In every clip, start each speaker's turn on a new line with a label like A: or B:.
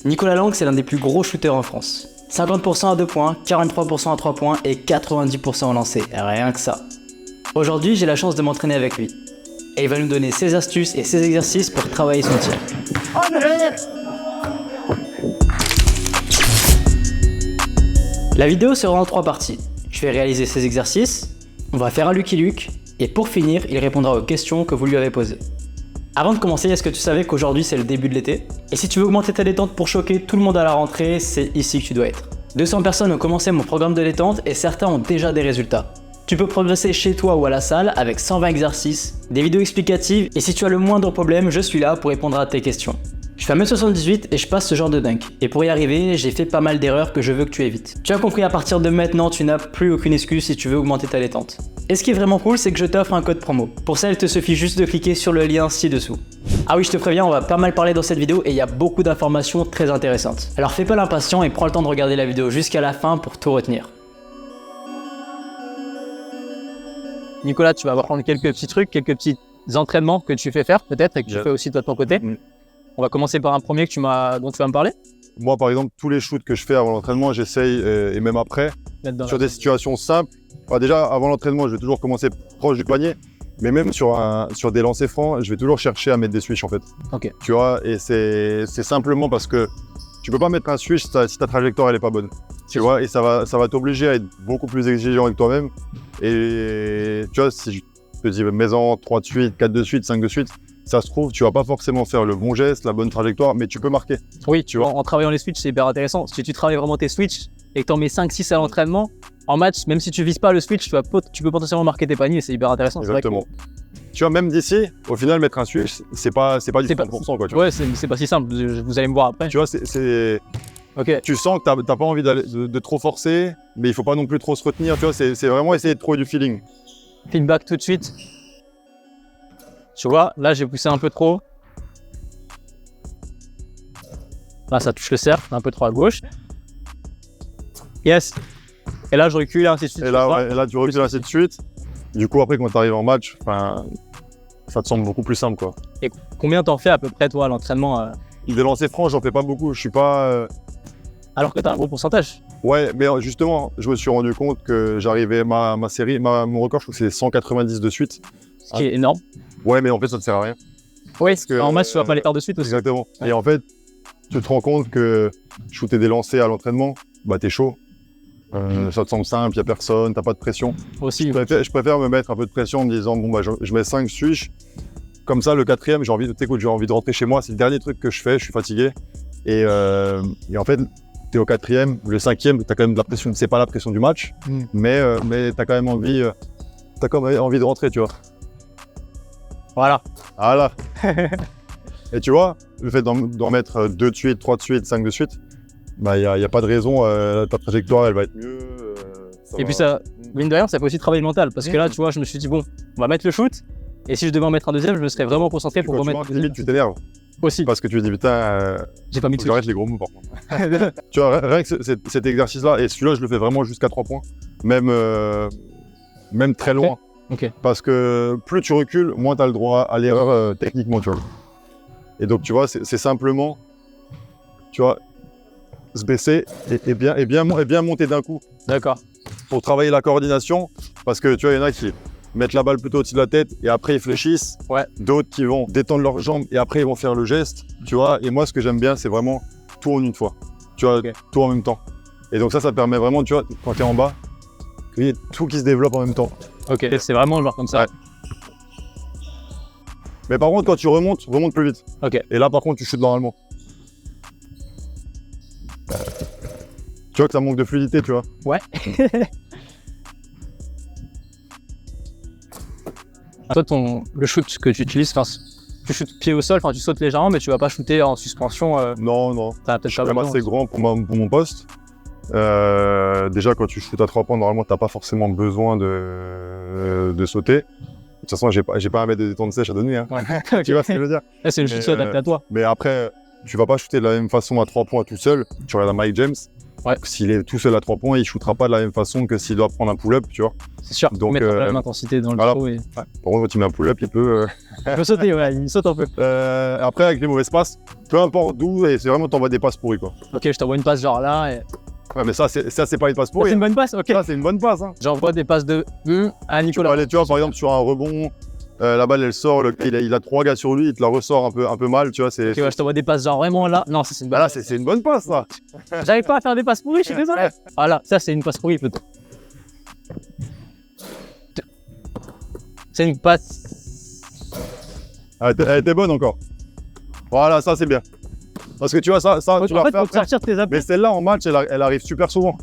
A: Nicolas Lang, c'est l'un des plus gros shooters en France. 50% à 2 points, 43% à 3 points et 90% au lancer, rien que ça. Aujourd'hui, j'ai la chance de m'entraîner avec lui. Et il va nous donner ses astuces et ses exercices pour travailler son tir. La vidéo sera en 3 parties. Je vais réaliser ses exercices, on va faire un Lucky Luke, et pour finir, il répondra aux questions que vous lui avez posées. Avant de commencer, est-ce que tu savais qu'aujourd'hui c'est le début de l'été? Et si tu veux augmenter ta détente pour choquer tout le monde à la rentrée, c'est ici que tu dois être. 200 personnes ont commencé mon programme de détente et certains ont déjà des résultats. Tu peux progresser chez toi ou à la salle avec 120 exercices, des vidéos explicatives et si tu as le moindre problème, je suis là pour répondre à tes questions. Je fais 1m78 et je passe ce genre de dunk. Et pour y arriver, j'ai fait pas mal d'erreurs que je veux que tu évites. Tu as compris, à partir de maintenant, tu n'as plus aucune excuse si tu veux augmenter ta détente. Et ce qui est vraiment cool, c'est que je t'offre un code promo. Pour ça, il te suffit juste de cliquer sur le lien ci-dessous. Ah oui, je te préviens, on va pas mal parler dans cette vidéo et il y a beaucoup d'informations très intéressantes. Alors fais pas l'impatient et prends le temps de regarder la vidéo jusqu'à la fin pour tout retenir. Nicolas, tu vas prendre quelques petits trucs, quelques petits entraînements que tu fais faire peut-être et que tu fais aussi toi de ton côté. On va commencer par un premier dont tu vas me parler.
B: Moi, par exemple, tous les shoots que je fais avant l'entraînement, j'essaye, et même après, sur des situations simples. Enfin, déjà, avant l'entraînement, je vais toujours commencer proche du panier, mais même sur des lancers francs, je vais toujours chercher à mettre des switches en fait.
A: Ok.
B: Tu vois, et c'est simplement parce que tu peux pas mettre un switch si ta trajectoire elle est pas bonne. Tu vois, et ça va t'obliger à être beaucoup plus exigeant avec toi-même. Et tu vois, si je te dis mets-en 3 de suite, 4 de suite, 5 de suite, ça se trouve, tu vas pas forcément faire le bon geste, la bonne trajectoire, mais tu peux marquer.
A: Oui, tu vois, en travaillant les switches, c'est hyper intéressant. Si tu travailles vraiment tes switches et que tu en mets 5-6 à l'entraînement, en match, même si tu vises pas le switch, tu peux potentiellement marquer tes paniers, c'est hyper intéressant.
B: Exactement. Tu vois, même d'ici, au final, mettre un switch, c'est pas du 100%, quoi. Tu vois.
A: Ouais, c'est pas si simple, vous allez me voir après.
B: Tu vois,
A: Okay.
B: Tu sens que t'as pas envie de trop forcer, mais il faut pas non plus trop se retenir. Tu vois, c'est vraiment essayer de trouver du feeling.
A: Feedback tout de suite. Tu vois, là j'ai poussé un peu trop. Là ça touche le cercle, un peu trop à gauche. Yes. Et là je recule et ainsi de suite.
B: Et là tu recules ainsi de suite. Du coup après quand tu arrives en match, ça te semble beaucoup plus simple quoi.
A: Et combien t'en fais à peu près toi à l'entraînement
B: Des lancers francs, j'en fais pas beaucoup. Je suis pas.
A: Alors que t'as un gros pourcentage.
B: Ouais, mais justement, je me suis rendu compte que j'arrivais mon record, je crois que c'est 190 de suite.
A: Ce qui est énorme.
B: Ouais, mais en fait, ça ne sert à rien.
A: Oui, parce qu'en match, tu vas pas les faire de suite aussi.
B: Exactement. Ouais. Et en fait, tu te rends compte que shooter des lancers à l'entraînement, bah t'es chaud. Ça te semble simple, il n'y a personne, t'as pas de pression.
A: Aussi.
B: Je préfère me mettre un peu de pression en me disant, bon, bah je mets 5 switch. Comme ça, le 4e, j'ai envie de rentrer chez moi. C'est le dernier truc que je fais, je suis fatigué. Et en fait, t'es au 4e, le 5e, t'as quand même de la pression. C'est pas la pression du match, mais t'as quand même envie de rentrer, tu vois.
A: Voilà.
B: Et tu vois, le fait d'en mettre 2 de suite, 3 de suite, 5 de suite, bah y a pas de raison, ta trajectoire elle va être mieux.
A: Puis ça, mine de rien, ça peut aussi travailler le mental. Parce que là, tu vois, je me suis dit, bon, on va mettre le shoot. Et si je devais en mettre un deuxième, je me serais vraiment concentré pour remettre.
B: Limite, tu t'énerves.
A: Aussi.
B: Parce que tu te dis, putain,
A: j'ai pas mis de
B: j'arrête les gros mots par contre. Tu vois, rien que cet exercice-là, et celui-là, je le fais vraiment jusqu'à 3 points. Même très loin.
A: Okay.
B: Parce que plus tu recules, moins tu as le droit à l'erreur techniquement, tu vois. Et donc, tu vois, c'est simplement, tu vois, se baisser et bien monter d'un coup.
A: D'accord.
B: Pour travailler la coordination, parce que tu vois, il y en a qui mettent la balle plutôt au-dessus de la tête et après ils fléchissent.
A: Ouais.
B: D'autres qui vont détendre leurs jambes et après ils vont faire le geste, tu vois. Et moi, ce que j'aime bien, c'est vraiment tout en une fois. Tu vois, tout en même temps. Et donc ça permet vraiment, tu vois, quand tu es en bas, qu'il y ait tout qui se développe en même temps.
A: Ok, c'est vraiment genre comme ça.
B: Ouais. Mais par contre, quand tu remonte plus vite.
A: Ok.
B: Et là, par contre, tu chutes normalement. Tu vois que ça manque de fluidité, tu vois.
A: Ouais. Toi, le shoot que tu utilises, tu shootes pied au sol, tu sautes légèrement, mais tu vas pas shooter en suspension.
B: Non.
A: T'as peut-être
B: je suis quand même assez grand pour mon poste. Déjà, quand tu shootes à 3 points, normalement, t'as pas forcément besoin de sauter. De toute façon, j'ai pas à mettre des détentes sèches à donner. Hein.
A: Ouais.
B: Tu vois ce que je veux dire?
A: Là, c'est le shoot adapté à toi.
B: Mais après, tu vas pas shooter de la même façon à 3 points tout seul. Tu regardes Mike James,
A: Ouais.
B: S'il est tout seul à 3 points, il shootera pas de la même façon que s'il doit prendre un pull-up, tu vois.
A: C'est sûr.
B: Donc,
A: Mettre la même intensité dans le
B: voilà.
A: trou et...
B: Par contre, quand il met un pull-up, il peut.
A: Il peut sauter, ouais, il saute un peu.
B: Après, avec les mauvaises passes, peu importe d'où, et c'est vraiment t'envoies des passes pourries, quoi.
A: Ok, je t'envoie une passe genre là et...
B: Ouais, mais ça, c'est pas une passe
A: C'est
B: pourrie.
A: une bonne passe, ok.
B: Ça, c'est une bonne passe. Hein.
A: J'envoie des passes de à
B: Tu
A: Nicolas.
B: peux aller, tu vois, par exemple, sur un rebond, la balle, elle sort, il a 3 gars sur lui, il te la ressort un peu mal, tu vois.
A: Ok, ouais, je t'envoie des passes genre vraiment là. Non, ça c'est une bonne
B: Bah là, c'est une bonne passe, ça.
A: J'arrive pas à faire des passes pourries, je suis désolé. Voilà, ça c'est une passe pourrie peut-être. C'est une passe.
B: Elle était bonne encore. Voilà, ça, c'est bien. Parce que tu vois, ça tu
A: En
B: l'as
A: fait,
B: fait
A: faut te
B: après.
A: sortir tes appuis.
B: Mais celle-là, en match, elle arrive super souvent.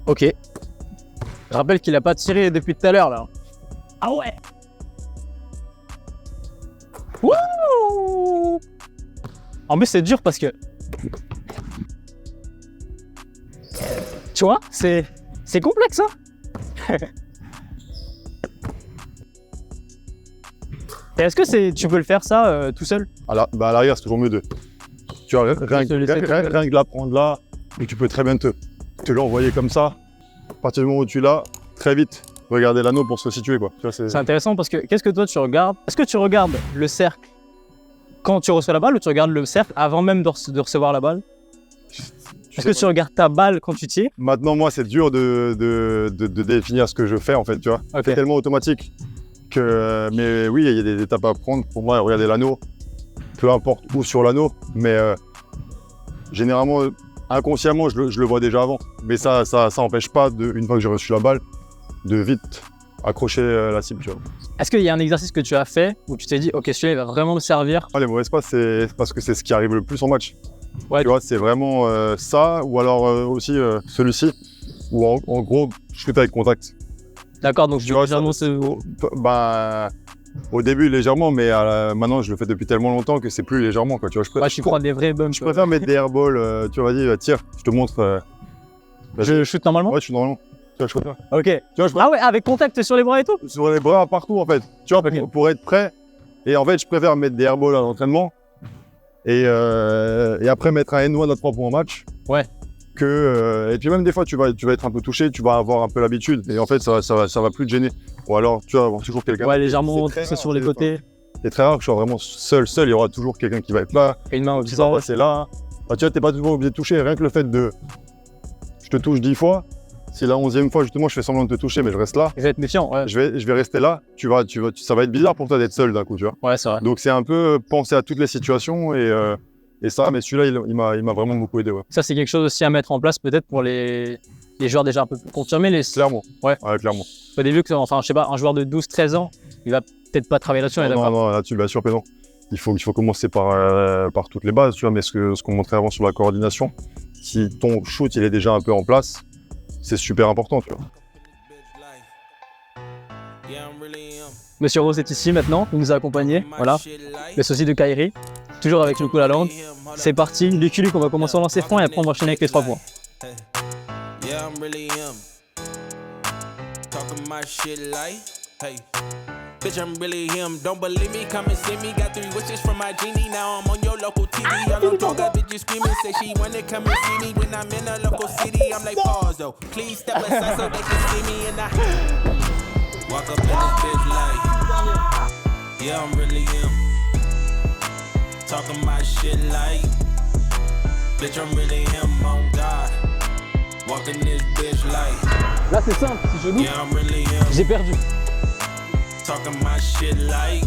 A: Ok. Je rappelle qu'il a pas tiré depuis tout à l'heure là. Ah ouais. Wouh. En plus c'est dur parce que... Tu vois, c'est complexe hein. Et est-ce que tu peux le faire ça tout seul?
B: À l'arrière, c'est toujours mieux de. Tu vois, rien
A: te laisser
B: que la prendre là, et tu peux très bien te l'envoyer comme ça. À partir du moment où tu l'as, très vite, regarder l'anneau pour se situer, quoi. Tu vois,
A: C'est intéressant parce que qu'est-ce que toi tu regardes? Est-ce que tu regardes le cercle quand tu reçois la balle ou tu regardes le cercle avant même de recevoir la balle? Est-ce que tu regardes ta balle quand tu tires?
B: Maintenant, moi, c'est dur de définir ce que je fais, en fait, tu vois.
A: Ok.
B: C'est tellement automatique que. Mais oui, il y a des étapes à prendre. Pour moi, regarder l'anneau, peu importe où sur l'anneau, mais généralement, inconsciemment, je le vois déjà avant. Mais ça n'empêche pas, une fois que j'ai reçu la balle, de vite accrocher la cible, tu vois.
A: Est-ce qu'il y a un exercice que tu as fait où tu t'es dit, ok, celui-là il va vraiment me servir?
B: Ah, les mauvaises passes, c'est parce que c'est ce qui arrive le plus en match.
A: Ouais.
B: Tu vois, c'est vraiment ça, ou alors aussi celui-ci, où en gros, je shoot avec contact.
A: D'accord, donc
B: Tu vois, au début légèrement, mais maintenant je le fais depuis tellement longtemps que c'est plus légèrement, quoi. Tu vois,
A: tu prends des vrais bumps.
B: je préfère mettre des airballs, tu vois, vas-y, tire, je te montre.
A: Je shoot normalement?
B: Ouais, je suis normalement. Tu vois, je préfère.
A: Ok.
B: Tu vois, je préfère
A: Ah ouais, avec contact sur les bras et tout?
B: sur les bras partout, en fait. Tu vois,
A: Ok.
B: pour être prêt. Et en fait, je préfère mettre des airballs à l'entraînement et après mettre un N1 à 3 points en match.
A: Ouais.
B: Et puis même des fois, tu vas être un peu touché, tu vas avoir un peu l'habitude. Et en fait, ça va plus te gêner. Ou alors, tu vas avoir toujours quelqu'un.
A: Ouais, légèrement,
B: C'est très
A: c'est
B: rare,
A: sur les côtés.
B: C'est très rare que je sois vraiment seul. Il y aura toujours quelqu'un qui va être là.
A: Et une main au
B: Qui va passer là. Bah, tu vois, t'es pas toujours obligé de toucher. Rien que le fait de. Je te touche 10 fois. Si la 11e fois, justement, je fais semblant de te toucher, mais je reste là.
A: Je vais être méfiant, ouais.
B: Je vais rester là. Ça va être bizarre pour toi d'être seul d'un coup, tu vois.
A: Ouais, c'est vrai.
B: Donc c'est un peu penser à toutes les situations et ça, mais celui-là, il m'a vraiment beaucoup aidé, ouais.
A: Ça, c'est quelque chose aussi à mettre en place peut-être pour les joueurs déjà un peu plus confirmés.
B: Clairement.
A: Ouais.
B: Clairement.
A: Au début, enfin, je sais pas, un joueur de 12-13 ans, il va peut-être pas travailler là-dessus.
B: Non, là-dessus, bien sûr que non. Il faut commencer par toutes les bases, tu vois, mais ce qu'on montrait avant sur la coordination, si ton shoot, il est déjà un peu en place, c'est super important, tu vois.
A: Monsieur Rose est ici maintenant, il nous a accompagnés, voilà. Le sosie de Kairi, toujours avec Nicolas Lang. C'est parti, Lucky Luke, on va commencer en lancer franc et après on va enchaîner avec les 3 points.
C: Bitch, I'm really him. Don't believe me, come and see me. Got 3 wishes from my genie. Now I'm on your local TV. All on talk, got bitches screaming. Say she wanna come and see me when I'm in a local city. I'm like, pause though. Please step aside so they can see me. And I walk up in this bitch like, yeah, I'm really him. Talking my shit like, bitch, I'm really him. On God. Walking this bitch like,
A: Là, c'est simple, si je loupe,
C: yeah, I'm really him.
A: j'ai perdu.
C: Talking my shit like,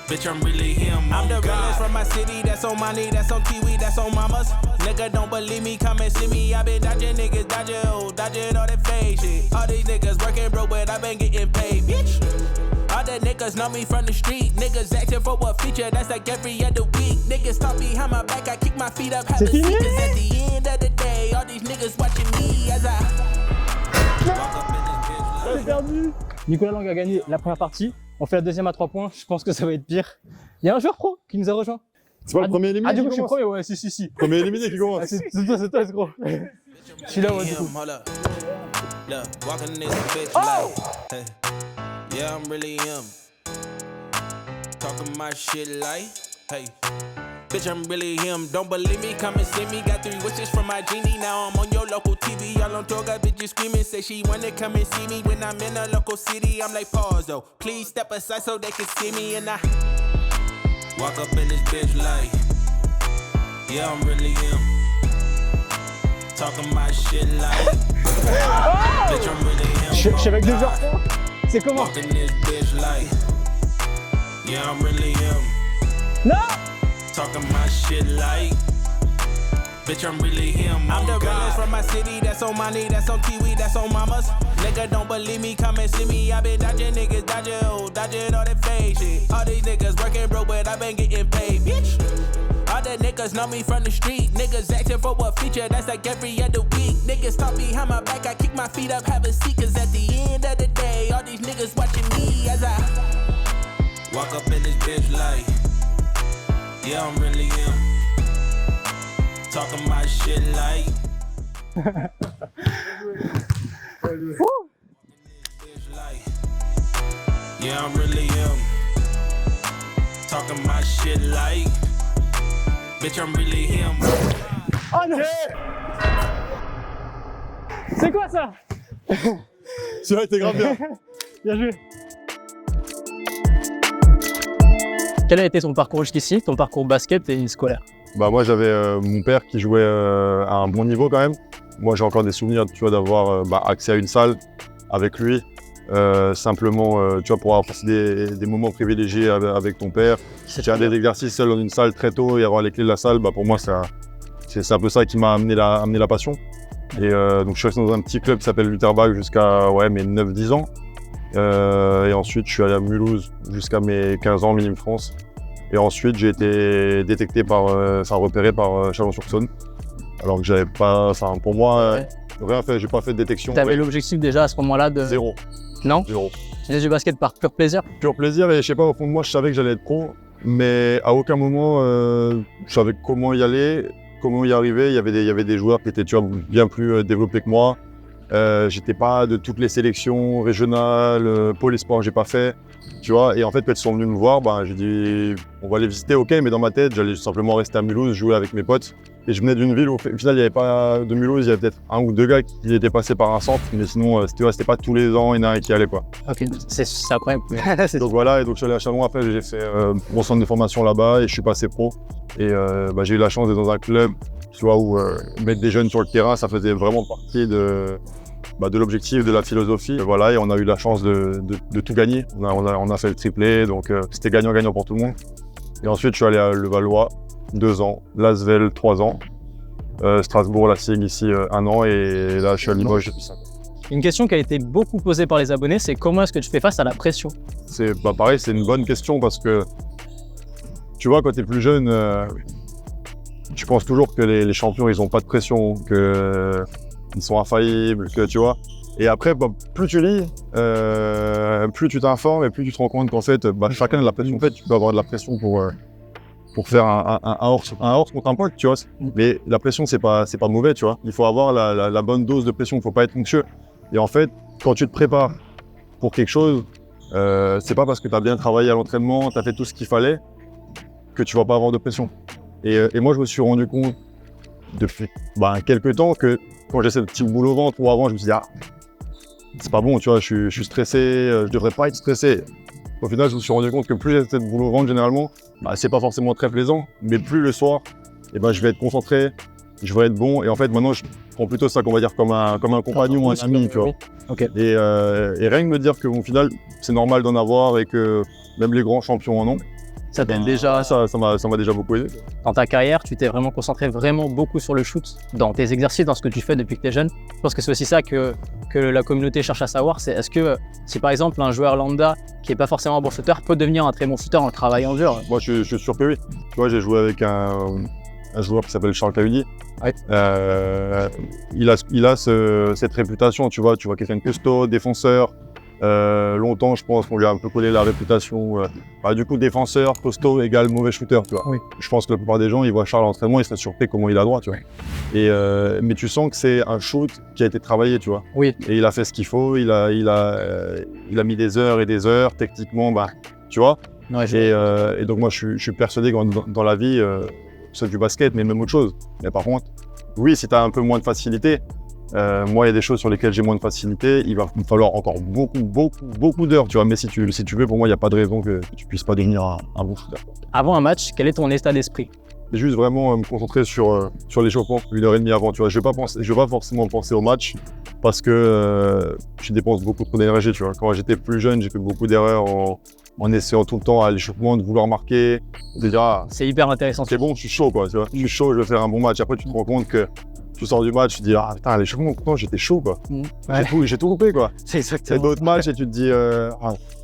C: bitch, I'm really him. I'm the realest from my city, that's on money, that's on TV, that's on mamas. Nigga, don't believe me, come and see me. I been dodging niggas, dodging all that fake shit. All these niggas working broke, but I been getting paid, bitch. All the niggas know me from the street. Niggas asking for a feature, that's like every other week. Niggas talk behind my back, I kick my feet up, have a seat. 'Cause at the end of the day, all these niggas watching me as I walk up in this bitch.
A: J'ai perdu. Nicolas Lang a gagné la première partie. On fait la deuxième à 3 points. Je pense que ça va être pire. Il y a un joueur pro qui nous a rejoint.
B: C'est pas le premier éliminé.
A: Ah, du coup,
B: qui
A: je suis
B: commence.
A: premier, ouais, si.
B: Premier éliminé qui commence.
A: Ah, c'est toi, gros. Je suis là, ouais, du coup.
C: Hold up. Look, walking this bitch like, hey, yeah, I'm really him. Talking my shit like, hey. Bitch, I'm really him. Don't believe me, come and see me. Got 3 wishes from my genie. Now I'm on your local TV. All on tour, got bitches screaming. Say she wanna come and see me when I'm in a local city. I'm like, pause though. Please step aside so they can see me. And I walk up in this bitch like, yeah, I'm really him. Talking my shit like, bitch, I'm really him.
A: Je suis avec 2 heures. C'est comment?
C: Walking this bitch like, yeah, I'm really him.
A: Non!
C: Talking my shit like, bitch, I'm really him. I'm the realest from my city, that's on my knee, that's on Kiwi, that's on mamas. Nigga, don't believe me, come and see me. I been dodging niggas, dodging all that fake shit. All these niggas working broke, but I been getting paid, bitch. All the niggas know me from the street. Niggas asking for a feature, that's like every other week. Niggas talk behind my back, I kick my feet up, have a seat. Cause at the end of the day, all these niggas watching me as I walk up in this bitch like, yeah, I'm really him. Talking my shit like. Yeah, I'm really him. Talking my shit like. Bitch, I'm really him.
A: Oh non! C'est quoi ça?
B: Celui-là était grave bien.
A: Bien joué. Quel a été ton parcours jusqu'ici, ton parcours basket et scolaire?
B: Bah moi j'avais mon père qui jouait à un bon niveau quand même. Moi j'ai encore des souvenirs, tu vois, d'avoir accès à une salle avec lui. Simplement, tu vois, pour avoir passé des moments privilégiés avec ton père. Faire des exercices seul dans une salle très tôt et avoir les clés de la salle, bah pour moi c'est un peu ça qui m'a amené la passion. Et donc je suis resté dans un petit club qui s'appelle Lutterbach jusqu'à mes 9-10 ans. Et ensuite je suis allé à Mulhouse jusqu'à mes 15 ans, Minime France. Et ensuite j'ai été détecté repéré par Chalon-sur-Saône. Alors que j'avais pas, pour moi, rien fait, j'ai pas fait de détection.
A: T'avais l'objectif déjà à ce moment-là de...
B: Zéro.
A: Non?
B: Zéro.
A: Tu faisais du basket par pur plaisir?
B: Pur plaisir, et je sais pas, au fond de moi je savais que j'allais être pro, mais à aucun moment je savais comment y aller, comment y arriver. Il y avait des joueurs qui étaient, tu vois, bien plus développés que moi. J'étais pas de toutes les sélections régionales, pôle espoir, j'ai pas fait, tu vois. Et en fait, quand ils sont venus me voir, j'ai dit on va aller visiter, ok, mais dans ma tête, j'allais simplement rester à Mulhouse, jouer avec mes potes. Et je venais d'une ville où, au final, il n'y avait pas de Mulhouse, il y avait peut-être 1 ou 2 gars qui étaient passés par un centre, mais sinon, c'était pas tous les ans, il y en a un qui allait, quoi.
A: Ok, c'est incroyable.
B: Donc voilà, et donc je suis allé à Chalon après, j'ai fait mon centre de formation là-bas et je suis passé pro. Et j'ai eu la chance d'être dans un club, tu vois, où mettre des jeunes sur le terrain, ça faisait vraiment partie de l'objectif, de la philosophie. Et voilà, et on a eu la chance de tout gagner. On a fait le triplé, donc c'était gagnant-gagnant pour tout le monde. Et ensuite, je suis allé à Levallois, 2 ans, Lasvel, 3 ans, Strasbourg, la SIG ici, 1 an, et là, je suis à Limoges depuis 5 ans.
A: Une question qui a été beaucoup posée par les abonnés, c'est comment est-ce que tu fais face à la pression?
B: C'est pareil, c'est une bonne question parce que, tu vois, quand tu es plus jeune, tu penses toujours que les champions, ils n'ont pas de pression, qu'ils sont infaillibles, que tu vois. Et après, plus tu lis, plus tu t'informes et plus tu te rends compte qu'en fait, chacun a de la pression. En fait, tu peux avoir de la pression pour faire un horse contre un pote, tu vois. Mais la pression, c'est pas mauvais, tu vois. Il faut avoir la bonne dose de pression, il faut pas être anxieux. Et en fait, quand tu te prépares pour quelque chose, c'est pas parce que tu as bien travaillé à l'entraînement, tu as fait tout ce qu'il fallait, que tu vas pas avoir de pression. Et moi, je me suis rendu compte depuis quelques temps que quand j'ai cette petite boule au ventre, ou avant, je me suis dit, c'est pas bon, tu vois, je suis stressé, je devrais pas être stressé. Au final, je me suis rendu compte que plus j'ai cette boule au ventre, généralement, c'est pas forcément très plaisant, mais plus le soir, je vais être concentré, je vais être bon. Et en fait, maintenant, je prends plutôt ça qu'on va dire comme un compagnon, un ami, tu vois.
A: Okay.
B: Et rien que me dire qu'au final, c'est normal d'en avoir et que même les grands champions en ont.
A: Ça t'aide déjà.
B: Ça m'a déjà beaucoup aidé.
A: Dans ta carrière, tu t'es vraiment concentré beaucoup sur le shoot, dans tes exercices, dans ce que tu fais depuis que tu es jeune. Je pense que c'est aussi ça que la communauté cherche à savoir, c'est est-ce que si par exemple un joueur lambda qui n'est pas forcément un bon shooter peut devenir un très bon shooter en travaillant dur?
B: Moi je suis sûr que oui. Tu vois, j'ai joué avec un joueur qui s'appelle Charles Cahudi.
A: Ouais.
B: Il a cette réputation, tu vois quelqu'un de costaud, défenseur. Longtemps, je pense qu'on lui a un peu collé la réputation. Du coup, défenseur, costaud égale mauvais shooter, tu vois. Oui. Je pense que la plupart des gens, ils voient Charles à l'entraînement, ils seraient surpris comment il a droit, tu vois. Et mais tu sens que c'est un shoot qui a été travaillé, tu vois.
A: Oui.
B: Et il a fait ce qu'il faut, il a mis des heures et des heures, techniquement, tu vois.
A: Ouais,
B: Et donc moi, je suis persuadé que dans la vie, c'est du basket, mais même autre chose. Mais par contre, oui, si tu as un peu moins de facilité, moi, il y a des choses sur lesquelles j'ai moins de facilité, il va me falloir encore beaucoup d'heures, tu vois. Mais si tu veux, pour moi, il n'y a pas de raison que tu puisses pas devenir un bon shooter.
A: Avant un match, quel est ton état d'esprit?
B: Juste vraiment me concentrer sur l'échauffement 1h30 avant, tu vois. Je vais pas forcément penser au match parce que je dépense beaucoup trop d'énergie, tu vois. Quand j'étais plus jeune, j'ai fait beaucoup d'erreurs en essayant tout le temps à l'échauffement de vouloir marquer, de dire
A: c'est hyper intéressant.
B: C'est bon, je suis chaud, quoi, tu vois. Je suis chaud, je vais faire un bon match. Après, tu te rends compte que tu sors du match, tu te dis ah putain, à l'échauffement, pourtant j'étais chaud, quoi.
A: Ouais.
B: J'ai tout coupé, quoi.
A: C'est exactement.
B: Et d'autres matchs et tu te dis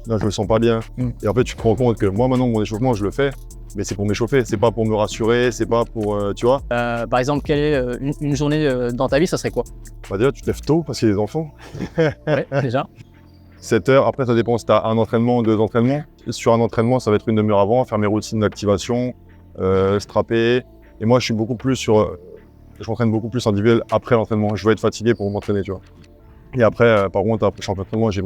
B: non, je me sens pas bien. Et en fait, tu te rends compte que moi maintenant mon échauffement, je le fais. Mais c'est pour m'échauffer, c'est pas pour me rassurer, c'est pas pour, tu vois.
A: Par exemple, quelle est une journée dans ta vie, ça serait quoi?
B: Bah déjà, tu te lèves tôt parce qu'il y a des enfants.
A: Ouais, déjà.
B: 7 heures, après ça dépend si tu as un entraînement ou 2 entraînements. Sur un entraînement, ça va être une demi-heure avant, faire mes routines d'activation, strapper. Et moi, je m'entraîne beaucoup plus individuel après l'entraînement. Je vais être fatigué pour m'entraîner, tu vois. Et après, par contre, après chaque entraînement, j'ai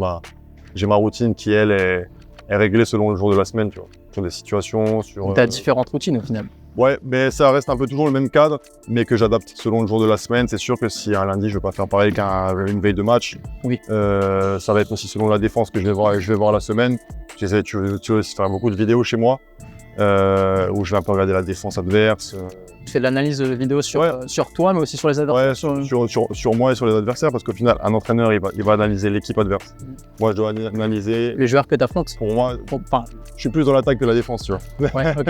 B: ma routine qui, elle, est réglée selon le jour de la semaine, tu vois. Sur des situations, sur...
A: Tu as différentes routines au final.
B: Ouais, mais ça reste un peu toujours le même cadre, mais que j'adapte selon le jour de la semaine. C'est sûr que si un lundi, je vais pas faire pareil qu'une veille de match.
A: Oui.
B: Ça va être aussi selon la défense que je vais voir la semaine. J'essaie, tu veux faire beaucoup de vidéos chez moi, où je vais un peu regarder la défense adverse.
A: Tu fais de l'analyse vidéo sur toi, mais aussi sur les adversaires.
B: Ouais, sur moi et sur les adversaires, parce qu'au final, un entraîneur, il va analyser l'équipe adverse. Moi, je dois analyser...
A: les joueurs que tu affrontes.
B: Pour moi, je suis plus dans l'attaque que la défense, tu vois.
A: Ouais, ok.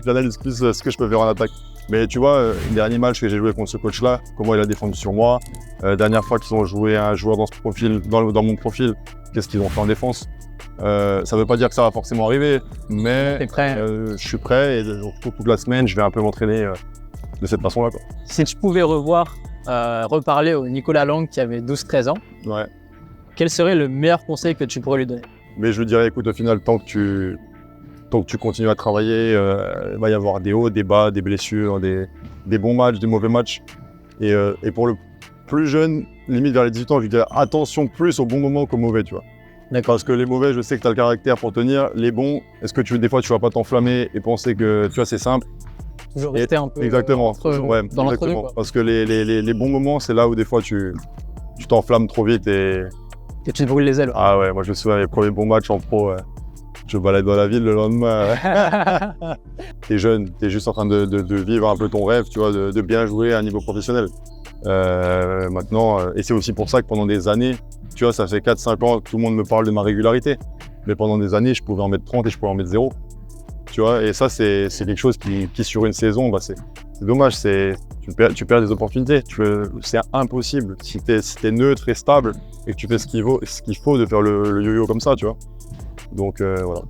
B: J'analyse plus ce que je peux faire en attaque. Mais tu vois, le dernier match que j'ai joué contre ce coach-là, comment il a défendu sur moi. Dernière fois qu'ils ont joué un joueur dans ce profil, dans mon profil, qu'est-ce qu'ils ont fait en défense. Ça veut pas dire que ça va forcément arriver, mais je suis prêt et toute la semaine, je vais un peu m'entraîner de cette façon-là, quoi.
A: Si tu pouvais reparler au Nicolas Lang qui avait 12-13 ans,
B: ouais.
A: Quel serait le meilleur conseil que tu pourrais lui donner? Mais
B: je lui dirais, écoute, au final, tant que tu continues à travailler, il va y avoir des hauts, des bas, des blessures, des bons matchs, des mauvais matchs. Et pour le plus jeune, limite vers les 18 ans, je lui dirais attention plus aux bons moments qu'aux mauvais, tu vois. Parce que les mauvais, je sais que tu as le caractère pour tenir. Les bons, est-ce que des fois, tu vas pas t'enflammer et penser que, tu vois, c'est simple.
A: Toujours rester un peu
B: exactement.
A: Dans l'entre-deux.
B: Parce que les bons moments, c'est là où des fois, tu t'enflammes trop vite et
A: tu te brûles les ailes.
B: Ah ouais, moi je me souviens, les premiers bons matchs en pro, je me balade dans la ville le lendemain. T'es jeune, t'es juste en train de vivre un peu ton rêve, tu vois, de bien jouer à un niveau professionnel. Maintenant, et c'est aussi pour ça que pendant des années, tu vois, ça fait 4-5 ans que tout le monde me parle de ma régularité. Mais pendant des années, je pouvais en mettre 30 et je pouvais en mettre 0. Tu vois, et ça, c'est quelque chose qui sur une saison, bah, c'est dommage, tu perds des opportunités. C'est impossible. Si t'es neutre et stable et que tu fais ce qu'il faut de faire le yo-yo comme ça, tu vois. Donc, voilà.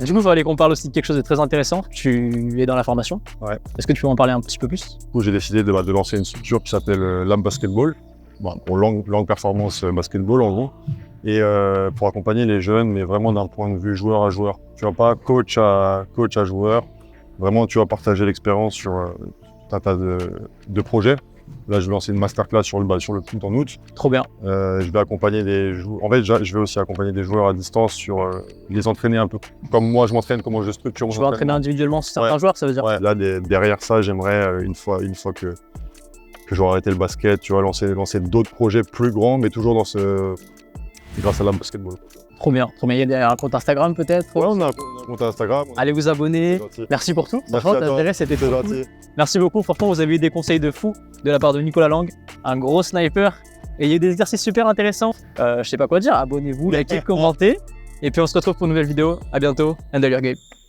A: Du coup, il fallait qu'on parle aussi de quelque chose de très intéressant. Tu es dans la formation.
B: Ouais.
A: Est-ce que tu peux en parler un petit peu plus?
B: Du coup, j'ai décidé de lancer une structure qui s'appelle LAM Basketball. Bon, pour longue performance basketball, en gros. Et pour accompagner les jeunes, mais vraiment d'un point de vue joueur à joueur. Tu vas pas coach à joueur. Vraiment, tu vas partager l'expérience sur un tas de projets. Là, je vais lancer une masterclass sur le foot en août.
A: Trop bien.
B: Je vais accompagner des joueurs. En fait, je vais aussi accompagner des joueurs à distance sur les entraîner un peu comme moi je m'entraîne, comment je structure mon entraînement.
A: Tu vas entraîner individuellement certains joueurs, ça veut dire?
B: Ouais, là, derrière ça, j'aimerais, une fois que j'aurai arrêté le basket, tu vois, lancer d'autres projets plus grands, mais toujours grâce à la basketball.
A: Trop bien. Il y a un compte Instagram peut-être?
B: Ouais, on a un compte Instagram.
A: Allez vous abonner. Merci pour tout.
B: Franchement,
A: c'était trop cool. Merci beaucoup. Franchement, vous avez eu des conseils de fou de la part de Nicolas Lang, un gros sniper. Et il y a eu des exercices super intéressants. Je sais pas quoi dire. Abonnez-vous, likez, commentez. Et puis on se retrouve pour une nouvelle vidéo. À bientôt. Handle your game.